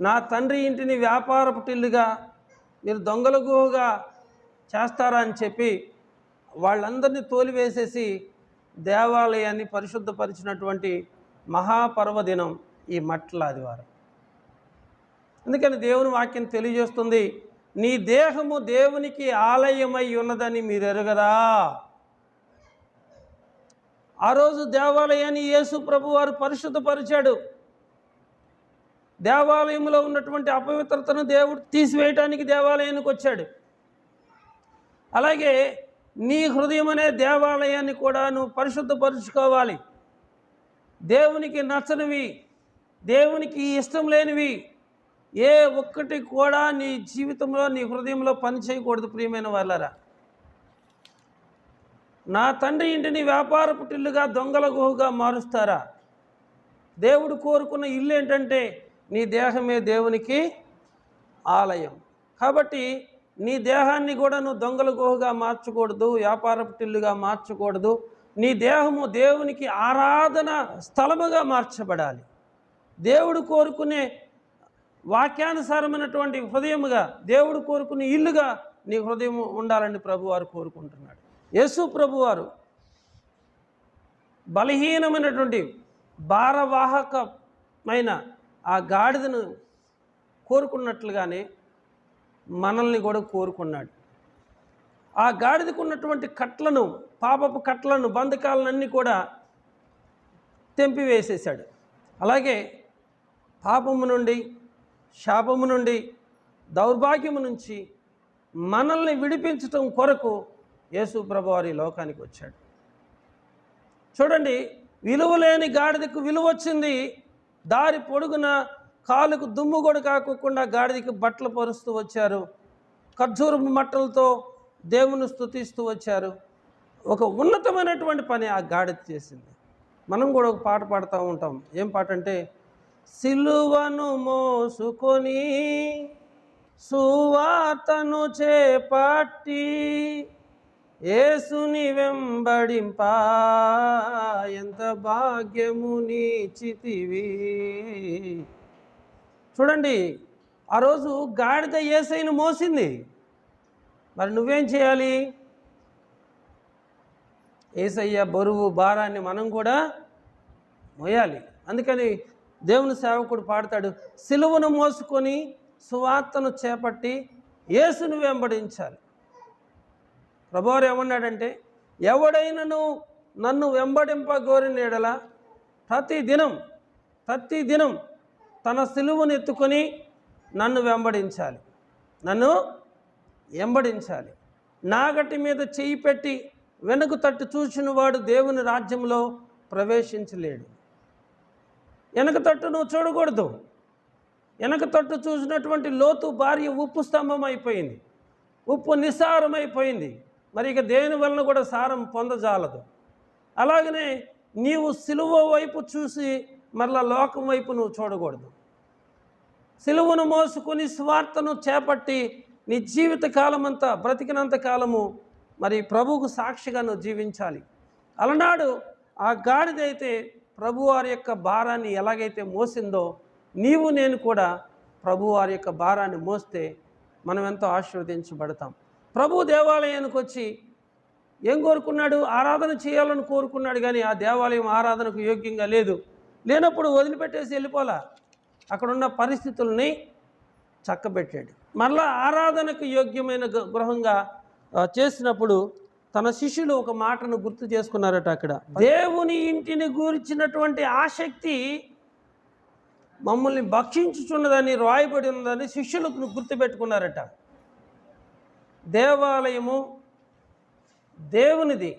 నా తండ్రి ఇంటిని వ్యాపారపు టిల్లుగా మీరు దొంగల గుహగా చేస్తారా అని చెప్పి వాళ్ళందరినీ తోలివేసేసి దేవాలయాన్ని పరిశుద్ధపరిచినటువంటి మహాపర్వదినం ఈ మట్ల ఆదివారం. అందుకని దేవుని వాక్యం తెలియజేస్తుంది, నీ దేహము దేవునికి ఆలయమై ఉన్నదని మీరు ఎరుగరా. ఆ రోజు దేవాలయాన్ని యేసు ప్రభు వారు పరిశుద్ధపరిచాడు. దేవాలయంలో ఉన్నటువంటి అపవిత్రతను దేవుడు తీసివేయటానికి దేవాలయానికి వచ్చాడు. అలాగే నీ హృదయం అనే దేవాలయాన్ని కూడా నువ్వు పరిశుద్ధపరుచుకోవాలి. దేవునికి నచ్చనివి, దేవునికి ఇష్టం లేనివి ఏ ఒక్కటి కూడా నీ జీవితంలో, నీ హృదయంలో పని చేయకూడదు. ప్రియమైన వాళ్ళరా, నా తండ్రి ఇంటిని వ్యాపారపు టిల్లుగా దొంగల గుహగా మారుస్తారా? దేవుడు కోరుకున్న ఇల్లు ఏంటంటే నీ దేహమే దేవునికి ఆలయం. కాబట్టి నీ దేహాన్ని కూడా నువ్వు దొంగల గుహగా మార్చకూడదు, వ్యాపారపు టిల్లుగా మార్చకూడదు. నీ దేహము దేవునికి ఆరాధన స్థలముగా మార్చబడాలి. దేవుడు కోరుకునే వాక్యానుసారమైనటువంటి హృదయముగా, దేవుడు కోరుకునే ఇల్లుగా నీ హృదయం ఉండాలని ప్రభువారు కోరుకుంటున్నాడు. యేసు ప్రభువారు బలహీనమైనటువంటి భారవాహకమైన ఆ గాడిదను కోరుకున్నట్లుగానే మనల్ని కూడా కోరుకున్నాడు. ఆ గాడిదకు ఉన్నటువంటి కట్లను, పాపపు కట్లను, బంధకాలన్నీ కూడా తెంపివేసేశాడు. అలాగే పాపము నుండి, శాపము నుండి, దౌర్భాగ్యము నుంచి మనల్ని విడిపించటం కొరకు యేసు ప్రభువారు లోకానికి వచ్చాడు. చూడండి, విలువలేని గాడిదకు విలువ వచ్చింది. దారి పొడుగున కాలుకు దుమ్ము కూడా కాకుండా గాడిదకి బట్టలు పరుస్తూ వచ్చారు. ఖర్జూరపు మట్టలతో దేవుని స్తుతిస్తూ వచ్చారు. ఒక ఉన్నతమైనటువంటి పని ఆ గాడిద చేసింది. మనం కూడా ఒక పాట పాడుతూ ఉంటాం. ఏం పాట అంటే, సిలువను మోసుకొని సువార్తను చేపట్టి యేసుని వెంబడింప ఎంత భాగ్యము నీచితివి. చూడండి, ఆ రోజు గాడిద యేసయ్యను మోసింది. మరి నువ్వేం చేయాలి? యేసయ్య బరువు భారాన్ని మనం కూడా మోయాలి. అందుకని దేవుని సేవకుడు పాడతాడు, సిలువను మోసుకొని సువార్తను చేపట్టి యేసును వెంబడించాలి. ప్రభువారు ఏమన్నాడంటే, ఎవడైనను నన్ను వెంబడింపగోరిన యెడల ప్రతిదినం తన సిలువను ఎత్తుకొని నన్ను వెంబడించాలి. నాగటి మీద చెయ్యి పెట్టి వెనుక తట్టు చూసిన వాడు దేవుని రాజ్యంలో ప్రవేశించలేడు. వెనక తట్టు నువ్వు చూడకూడదు. వెనక తట్టు చూసినటువంటి లోతు భార్య ఉప్పు స్తంభం అయిపోయింది, ఉప్పు నిస్సారమైపోయింది. మరి ఇక దేని వలన కూడా సారం పొందజాలదు. అలాగనే నీవు సిలువ వైపు చూసి మరలా లోకం వైపు నువ్వు చూడకూడదు. సిలువను మోసుకొని స్వార్థను చేపట్టి నీ జీవిత కాలమంతా, బ్రతికినంత కాలము మరి ప్రభువుకు సాక్షిగా నువ్వు జీవించాలి. అలనాడు ఆ గాడిదైతే ప్రభువారి యొక్క భారాన్ని ఎలాగైతే మోసిందో, నీవు నేను కూడా ప్రభువారి యొక్క భారాన్ని మోస్తే మనం ఎంతో ఆశీర్వదించబడతాం. ప్రభు దేవాలయానికి వచ్చి ఏం కోరుకున్నాడు? ఆరాధన చేయాలని కోరుకున్నాడు. కానీ ఆ దేవాలయం ఆరాధనకు యోగ్యంగా లేనప్పుడు వదిలిపెట్టేసి వెళ్ళిపోలా. అక్కడున్న పరిస్థితుల్ని చక్కబెట్టాడు. మరలా ఆరాధనకు యోగ్యమైన గృహంగా చేసినప్పుడు తన శిష్యులు ఒక మాటను గుర్తు చేసుకున్నారట. అక్కడ దేవుని ఇంటిని గూర్చినటువంటి ఆసక్తి మమ్మల్ని భక్షించుచున్నదని రాయబడి ఉన్నదని శిష్యులకు గుర్తుపెట్టుకున్నారట. దేవాలయము దేవునిది.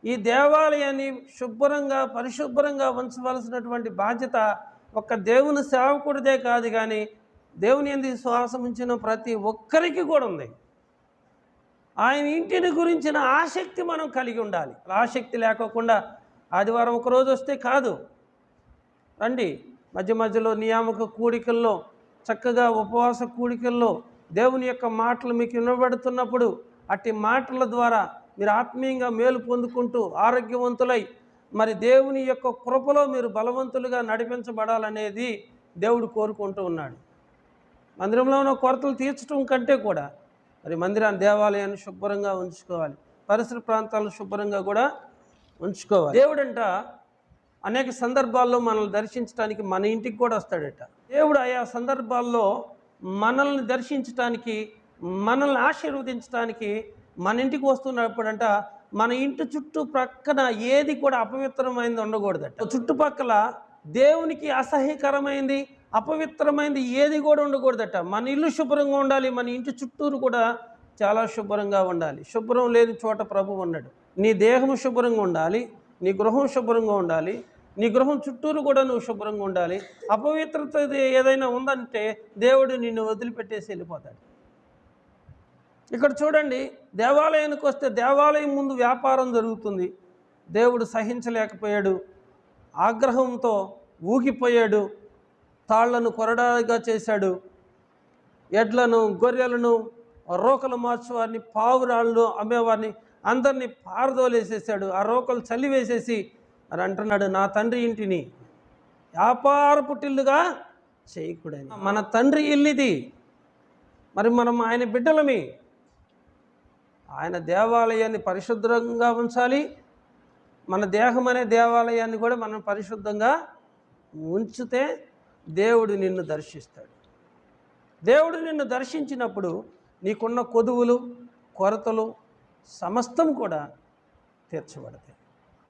ఈ దేవాలయాన్ని శుభ్రంగా, పరిశుభ్రంగా ఉంచవలసినటువంటి బాధ్యత ఒక్క దేవుని సేవకుడిదే కాదు, కానీ దేవుని యందు విశ్వాసం ఉంచిన ప్రతి ఒక్కరికి కూడా ఉంది. ఆయన ఇంటిని గురించిన ఆసక్తి మనం కలిగి ఉండాలి. ఆసక్తి లేకోకుండా ఆదివారం ఒకరోజు వస్తే కాదు. రండి, మధ్యలో నియామక కూడికల్లో, చక్కగా ఉపవాస కూడికల్లో దేవుని యొక్క మాటలు మీకు వినబడుతున్నప్పుడు అట్టి మాటల ద్వారా మీరు ఆత్మీయంగా మేలు పొందుకుంటూ ఆరోగ్యవంతులై మరి దేవుని యొక్క కృపలో మీరు బలవంతులుగా నడిపించబడాలనేది దేవుడు కోరుకుంటూ ఉన్నాడు. మందిరంలో ఉన్న కొరతలు తీర్చడం కంటే కూడా మరి మందిరాన్ని, దేవాలయాన్ని శుభ్రంగా ఉంచుకోవాలి. పరిసర ప్రాంతాలను శుభ్రంగా కూడా ఉంచుకోవాలి. దేవుడంట అనేక సందర్భాల్లో మనల్ని దర్శించడానికి మన ఇంటికి కూడా వస్తాడట. దేవుడు ఆయా సందర్భాల్లో మనల్ని దర్శించడానికి, మనల్ని ఆశీర్వదించడానికి మన ఇంటికి వస్తున్నప్పుడంట మన ఇంటి చుట్టూ ప్రక్కన ఏది కూడా అపవిత్రమైంది ఉండకూడదట. చుట్టుపక్కల దేవునికి అసహ్యకరమైంది, అపవిత్రమైంది ఏది కూడా ఉండకూడదట. మన ఇల్లు శుభ్రంగా ఉండాలి, మన ఇంటి చుట్టూరు కూడా చాలా శుభ్రంగా ఉండాలి. శుభ్రం లేని చోట ప్రభువు ఉన్నాడు. నీ దేహం శుభ్రంగా ఉండాలి, నీ గృహం శుభ్రంగా ఉండాలి, నీ గృహం చుట్టూరు కూడా నువ్వు శుభ్రంగా ఉండాలి. అపవిత్రత ఏదైనా ఉందంటే దేవుడు నిన్ను వదిలిపెట్టేసి వెళ్ళిపోతాడు. ఇక్కడ చూడండి, దేవాలయానికి వస్తే దేవాలయం ముందు వ్యాపారం జరుగుతుంది. దేవుడు సహించలేకపోయాడు, ఆగ్రహంతో ఊగిపోయాడు, తాళ్లను కొరడాగా చేశాడు, ఎడ్లను, గొర్రెలను, రోకలు మార్చేవారిని, పావురాళ్ళు అమ్మేవారిని అందరినీ పారదోలేసేసాడు. ఆ రోకలు చల్లివేసేసి అని అంటున్నాడు, నా తండ్రి ఇంటిని వ్యాపార పుట్టిల్లుగా చేయకూడని. మన తండ్రి ఇల్లుది, మరి మనం ఆయన బిడ్డలమి. ఆయన దేవాలయాన్ని పరిశుభ్రంగా ఉంచాలి. మన దేహం అనే దేవాలయాన్ని కూడా మనం పరిశుద్ధంగా ఉంచితే దేవుడు నిన్ను దర్శిస్తాడు. దేవుడు నిన్ను దర్శించినప్పుడు నీకున్న కొదువులు, కొరతలు సమస్తం కూడా తీర్చబడతాయి.